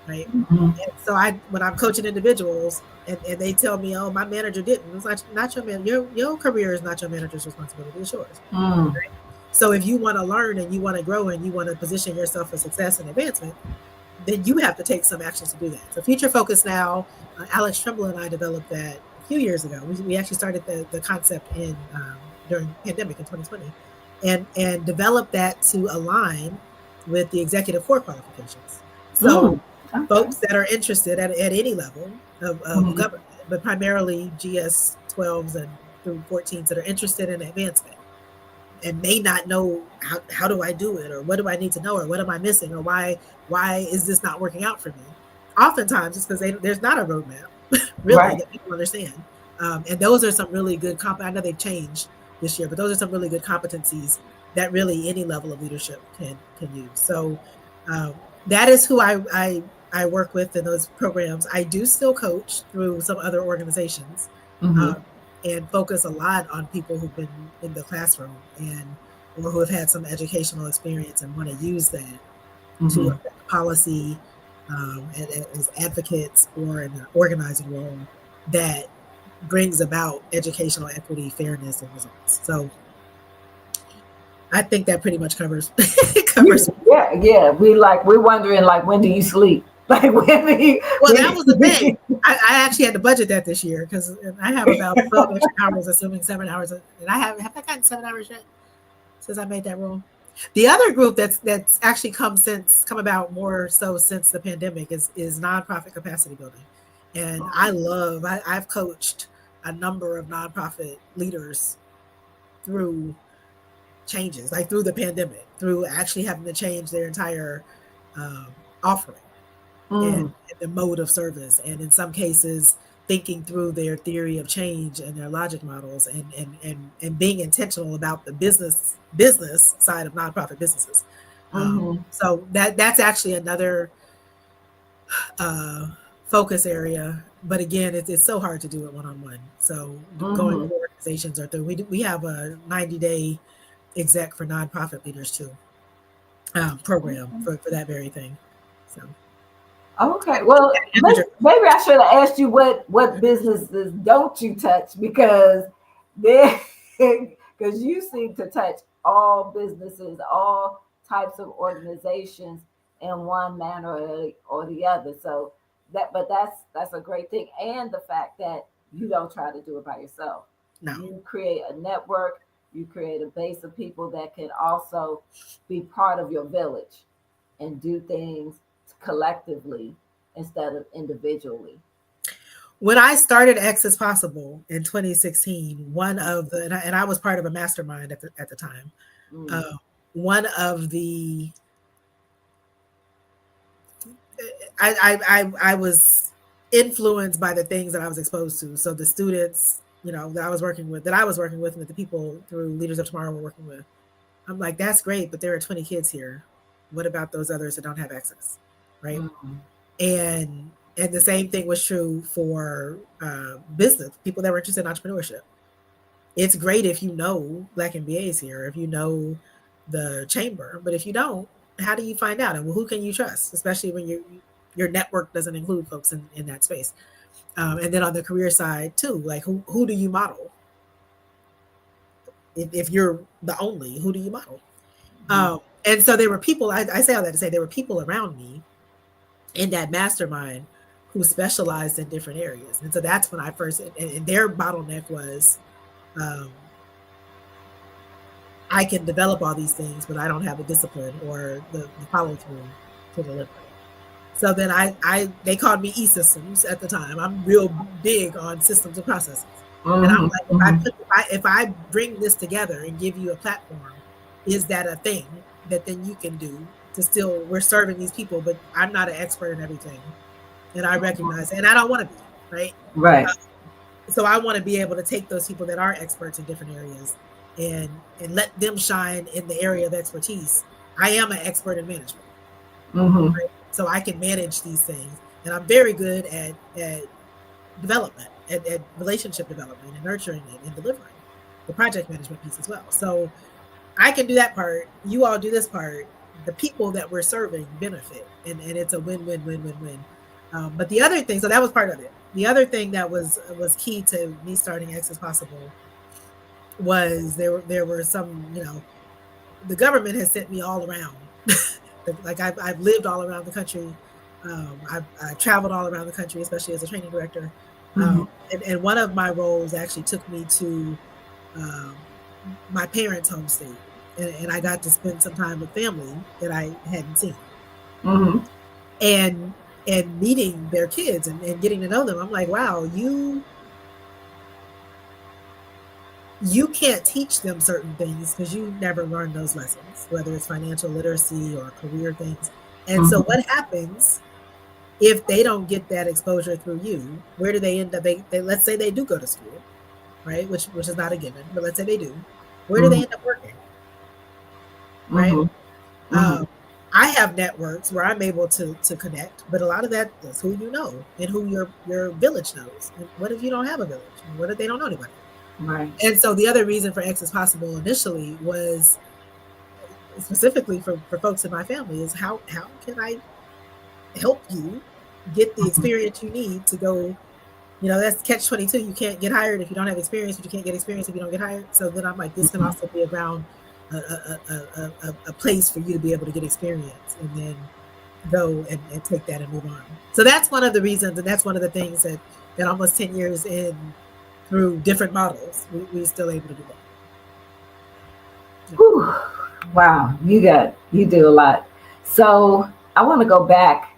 right? Mm-hmm. And so when I'm coaching individuals and they tell me, oh, my manager didn't, it's like, not your man, your career is not your manager's responsibility, it's yours. Mm. So if you want to learn and you want to grow and you want to position yourself for success and advancement, then you have to take some actions to do that. So Future Focus Now, Alex Trimble and I developed that a few years ago. We actually started the concept during pandemic in 2020 and developed that to align with the executive core qualifications. Mm. So Okay. folks that are interested at any level of Mm-hmm. government, but primarily GS 12s and through 14s that are interested in advancement and may not know how do I do it or what do I need to know or what am I missing or why is this not working out for me? Oftentimes it's because there's not a roadmap really Right. that people understand. And those are some really good I know they've changed this year, but those are some really good competencies that really any level of leadership can use. So that is who I work with in those programs. I do still coach through some other organizations. Mm-hmm. Um, and focus a lot on people who've been in the classroom and or who have had some educational experience and want to use that to Mm-hmm. affect policy as advocates or in an organizing role that brings about educational equity, fairness, and results. So I think that pretty much covers Yeah, covers. yeah, yeah. We're wondering like when do you sleep? Like when do you Well, when that was the thing. I actually had to budget that this year because I have about 12 extra hours, assuming 7 hours, and have I gotten 7 hours yet since I made that rule. The other group that's actually come about more so since the pandemic is nonprofit capacity building, and I've coached a number of nonprofit leaders through changes, like through the pandemic, through actually having to change their entire offering and mm, the mode of service, and in some cases thinking through their theory of change and their logic models and being intentional about the business side of nonprofit businesses. mm-hmm. So that's actually another uh, focus area. But again, it's so hard to do it one on one. So going Mm-hmm. through organizations or through we have a 90-day exec for nonprofit leaders too program for that very thing. So Okay. Well, Amateur. maybe I should have asked you what businesses don't you touch, because there because you seem to touch all businesses, all types of organizations in one manner or the other. So that's a great thing, and the fact that you don't try to do it by yourself. No. You create a network. You create a base of people that can also be part of your village and do things collectively instead of individually. When I started X is Possible in 2016, one of the and I was part of a mastermind at the time. Mm, Uh, one of the I was influenced by the things that I was exposed to. So the students, that I was working with, and that the people through Leaders of Tomorrow were working with. I'm like, that's great, but there are 20 kids here. What about those others that don't have access, right? mm, And the same thing was true for business people that were interested in entrepreneurship. It's great if you know Black MBAs here, if you know the chamber, but if you don't, how do you find out? And who can you trust, especially when your network doesn't include folks in that space? And then on the career side too, like who do you model? If you're the only, who do you model? mm, And so there were people. I say all that to say there were people around me in that mastermind who specialized in different areas, and so that's when I first. And their bottleneck was, um, I can develop all these things, but I don't have the discipline or the follow through to deliver it. So then they called me E-Systems at the time. I'm real big on systems and processes. And I'm mhm, like, mhm. if I bring this together and give you a platform, is that a thing that then you can do to still, we're serving these people, but I'm not an expert in everything. And I recognize, and I don't want to be, right? Right. So I want to be able to take those people that are experts in different areas and let them shine in the area of expertise. I am an expert in management, Hmm. right? So I can manage these things, and I'm very good at development, at relationship development and nurturing it and delivering the project management piece as well. So I can do that part. You all do this part. The people that we're serving benefit, and it's a win win win win win. But the other thing, so that was part of it. The other thing that was key to me starting X as Possible was there were some, the government has sent me all around. Like I've lived all around the country. I traveled all around the country, especially as a training director. Hmm. And one of my roles actually took me to um, my parents' home state, and I got to spend some time with family that I hadn't seen, Hmm. and and meeting their kids and getting to know them. I'm like, wow, you can't teach them certain things because you never learned those lessons, whether it's financial literacy or career things. And so Hmm. what happens if they don't get that exposure through you? Where do they end up? They let's say they do go to school, right? Which is not a given, but let's say they do. Where do they Hmm. end up working, right? Hmm. Hmm. Um, I have networks where I'm able to connect, but a lot of that is who you know and who your village knows. And what if you don't have a village? What if they don't know anybody? Right. And so the other reason for X is Possible initially was specifically for folks in my family is how can I help you get the Hmm. experience you need to go. That's catch 22. You can't get hired if you don't have experience, but you can't get experience if you don't get hired. So then I'm like, this can also be a ground, a place for you to be able to get experience and then go and take that and move on. So that's one of the reasons, and that's one of the things that almost 10 years in, through different models, we're still able to do that. Yeah. Whew. Wow, you do a lot. So I want to go back,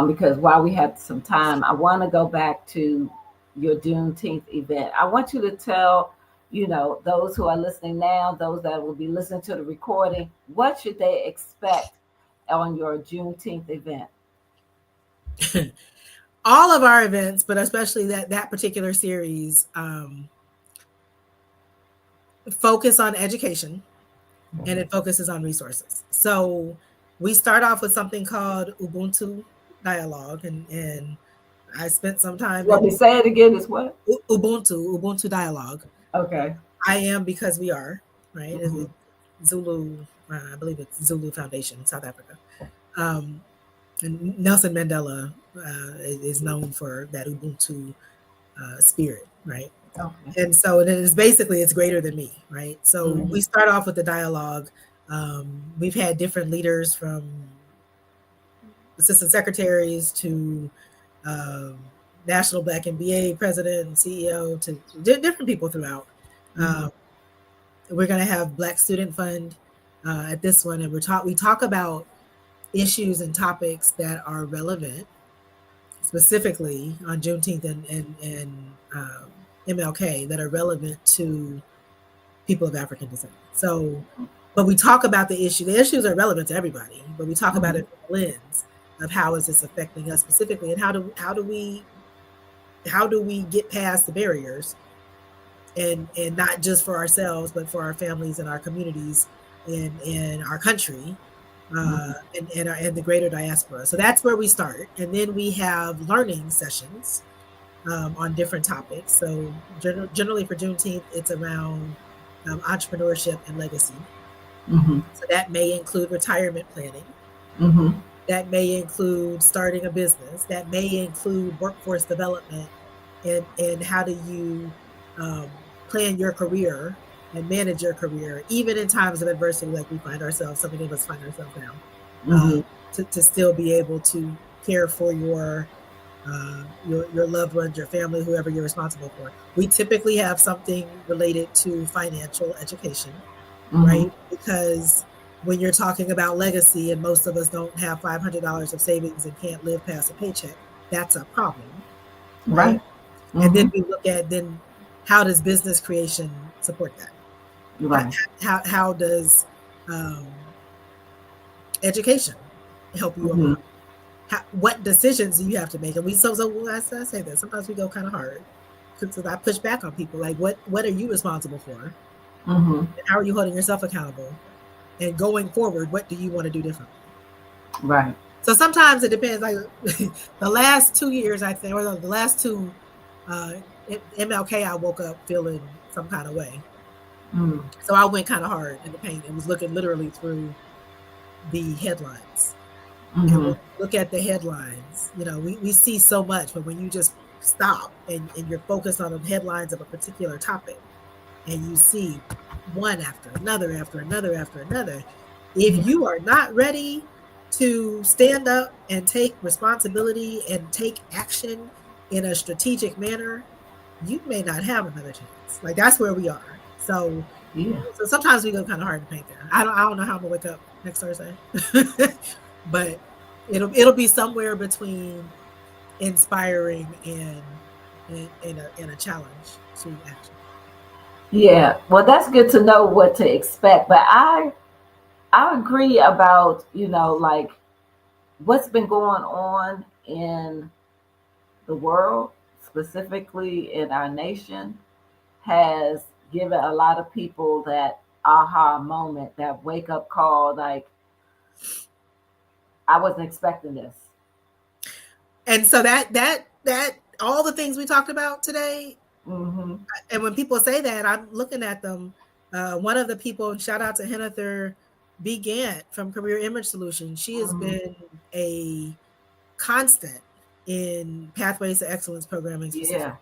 because while we have some time, I want to go back to your Juneteenth event. I want you to tell, those who are listening now, those that will be listening to the recording, what should they expect on your Juneteenth event? All of our events, but especially that particular series, focus on education and it focuses on resources. So we start off with something called Ubuntu dialogue, and I spent some time Let me in say it again. Is what? Ubuntu dialogue. Okay. I am because we are, right. Hmm. Zulu, I believe it's Zulu Foundation, South Africa. Um, And Nelson Mandela is known for that Ubuntu spirit, right? Okay. And so it is basically it's greater than me, right? So Mm-hmm. we start off with the dialogue. We've had different leaders from assistant secretaries to um, National Black MBA president and CEO to different people throughout. Mm-hmm. Um, we're going to have Black Student Fund at this one, and we talk about issues and topics that are relevant, specifically on Juneteenth and MLK, that are relevant to people of African descent. So, but we talk about the issue. The issues are relevant to everybody, but we talk about Mm-hmm. it from the lens of how is this affecting us specifically, and how do we get past the barriers and not just for ourselves, but for our families and our communities in our country. Mm-hmm. And the greater diaspora. So that's where we start. And then we have learning sessions on different topics. So generally for Juneteenth, it's around entrepreneurship and legacy. Mm-hmm. So that may include retirement planning. Mm-hmm. That may include starting a business. That may include workforce development and how do you um, plan your career and manage your career, even in times of adversity like we find ourselves, so many of us find ourselves now, uh, Mm-hmm. to still be able to care for your loved ones, your family, whoever you're responsible for. We typically have something related to financial education, Mm-hmm. right? Because when you're talking about legacy and most of us don't have $500 of savings and can't live past a paycheck, that's a problem, right? Right. And then Mm-hmm. we look at then how does business creation support that? Right. How does um, education help you Mm-hmm. along? What decisions do you have to make? And well, I say that sometimes we go kind of hard because I push back on people like, what are you responsible for? Mm-hmm. And how are you holding yourself accountable? And going forward, what do you want to do differently? Right. So sometimes it depends. Like the last 2 years, I think, or the last two uh, MLK, I woke up feeling some kind of way. Mm-hmm. So I went kind of hard in the paint and was looking literally through the headlines. And when Mm-hmm. you look at the headlines, we see so much, but when you just stop and you're focused on the headlines of a particular topic and you see one after another, after another, after another, if Yeah. you are not ready to stand up and take responsibility and take action in a strategic manner, you may not have another chance. Like that's where we are. Yeah. So sometimes we go kind of hard to paint there. I don't know how I'm gonna wake up next Thursday, but it'll be somewhere between inspiring and a challenge to action. Yeah. Well, that's good to know what to expect. But I agree about, like what's been going on in the world, specifically in our nation, has given a lot of people that aha moment, that wake up call, like, I wasn't expecting this. And so that all the things we talked about today, Mm-hmm. and when people say that, I'm looking at them. One of the people, shout out to Hennifer B. Gant from Career Image Solutions. She has Mm-hmm. been a constant in Pathways to Excellence programming Yeah. specifically.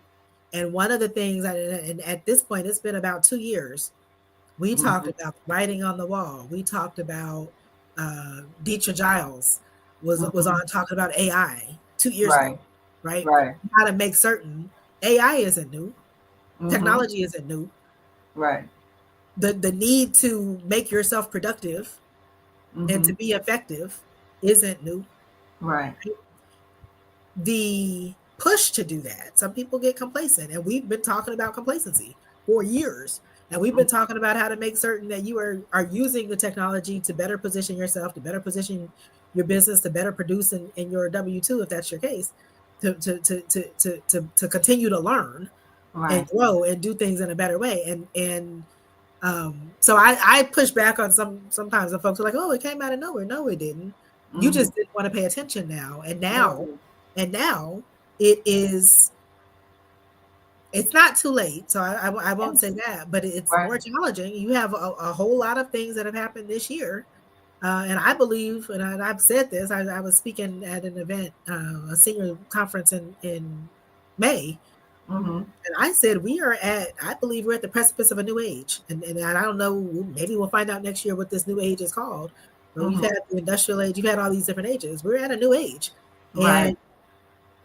And one of the things, and at this point, it's been about 2 years. We talked Mm-hmm. about writing on the wall. We talked about Deetra Giles was Mm-hmm. on talking about AI 2 years ago, Right. right? Right. How to make certain AI isn't new, Mm-hmm. technology isn't new. Right. The need to make yourself productive and Mm-hmm. to be effective isn't new. Right. The push to do that, some people get complacent, and we've been talking about complacency for years. And we've been talking about how to make certain that you are using the technology to better position yourself, to better position your business, to better produce in your W-2, if that's your case, to continue to learn and Right. grow and do things in a better way. So I push back on sometimes the folks are like, oh, it came out of nowhere. No, it didn't. You Mm-hmm. just didn't want to pay attention now. Mm-hmm. And now it is, it's not too late. So I won't say Yes. that, but it's Right. more challenging. You have a whole lot of things that have happened this year And I believe, and I've said this, I was speaking at an event, a senior conference in May, Mm-hmm. and I said I believe we're at the precipice of a new age. And I don't know, maybe we'll find out next year what this new age is called. But we've Mm-hmm. had the industrial age, you've had all these different ages. We're at a new age. Right. And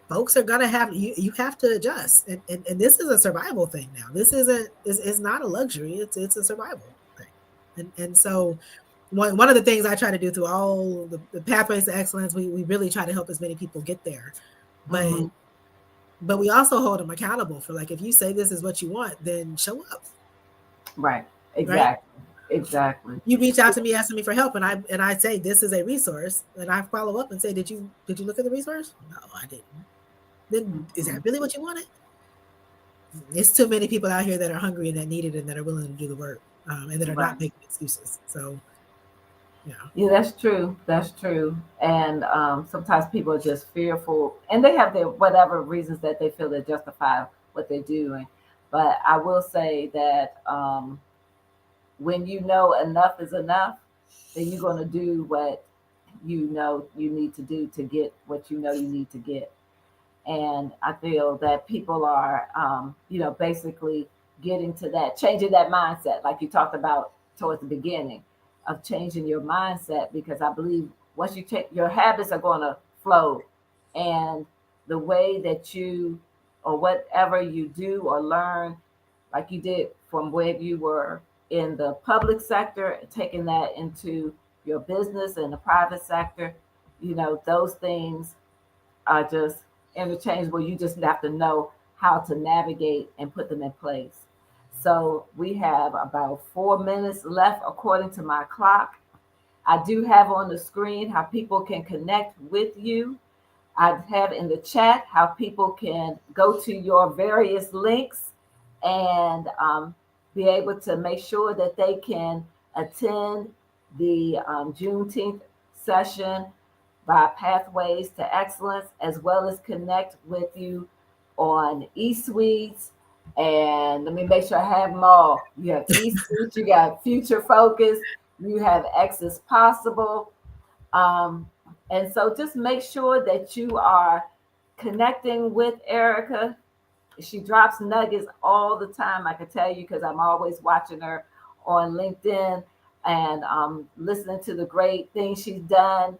folks are gonna have you have to adjust. And this is a survival thing now. This isn't is not a luxury, it's a survival thing. And so one of the things I try to do through all the pathways to excellence, we really try to help as many people get there. But Mm-hmm. we also hold them accountable for, like, if you say this is what you want, then show up, Right. right? Exactly. Exactly. You reach out to me asking me for help, and I say this is a resource, and I follow up and say, did you look at the resource? No, I didn't. Then is Mm-hmm. that really what you wanted? It's too many people out here that are hungry and that need it and that are willing to do the work, and that are Right. not making excuses. So yeah, Yeah, that's true. That's true. And sometimes people are just fearful, and they have their whatever reasons that they feel they justify what they're doing. But I will say that when you know enough is enough, then you're going to do what you know you need to do to get what you know you need to get. And I feel that people are, basically getting to that, changing that mindset, like you talked about towards the beginning, of changing your mindset, because I believe once you take your habits are going to flow, and the way that you or whatever you do or learn, like you did from where you were in the public sector, taking that into your business and the private sector, those things are just interchangeable. You just have to know how to navigate and put them in place. So we have about 4 minutes left according to my clock. I do have on the screen how people can connect with you. I have in the chat how people can go to your various links and be able to make sure that they can attend the Juneteenth session by Pathways to Excellence, as well as connect with you on eSuites. And let me make sure I have them all. You have eSuites, you got Future Focus, you have X is Possible. Um, and so just make sure that you are connecting with Erica. She drops nuggets all the time. I can tell you because I'm always watching her on LinkedIn and listening to the great things she's done.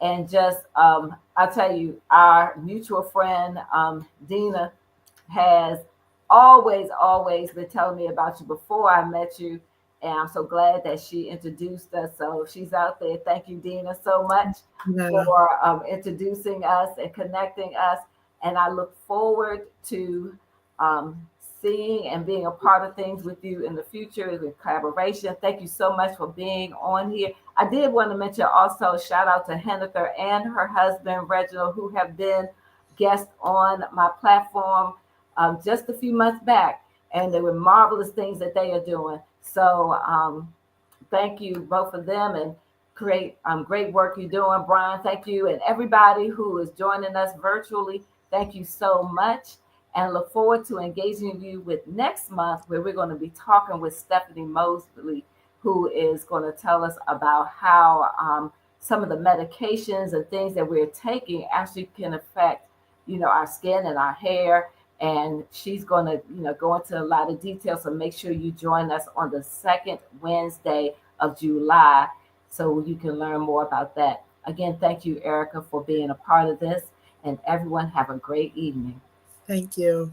And just, I'll tell you, our mutual friend, Dina, has always been telling me about you before I met you. And I'm so glad that she introduced us. So if she's out there, thank you, Dina, so much yeah, for introducing us and connecting us. And I look forward to seeing and being a part of things with you in the future in collaboration. Thank you so much for being on here. I did want to mention also shout out to Hennifer and her husband Reginald, who have been guests on my platform just a few months back, and they were marvelous things that they are doing. So thank you both of them, and great work you're doing, Brian. Thank you, and everybody who is joining us virtually. Thank you so much, and look forward to engaging you with next month, where we're going to be talking with Stephanie Mosley, who is going to tell us about how some of the medications and things that we're taking actually can affect, our skin and our hair. And she's going to, go into a lot of details. So make sure you join us on the second Wednesday of July so you can learn more about that. Again, thank you, Erica, for being a part of this. And everyone have a great evening. thank you.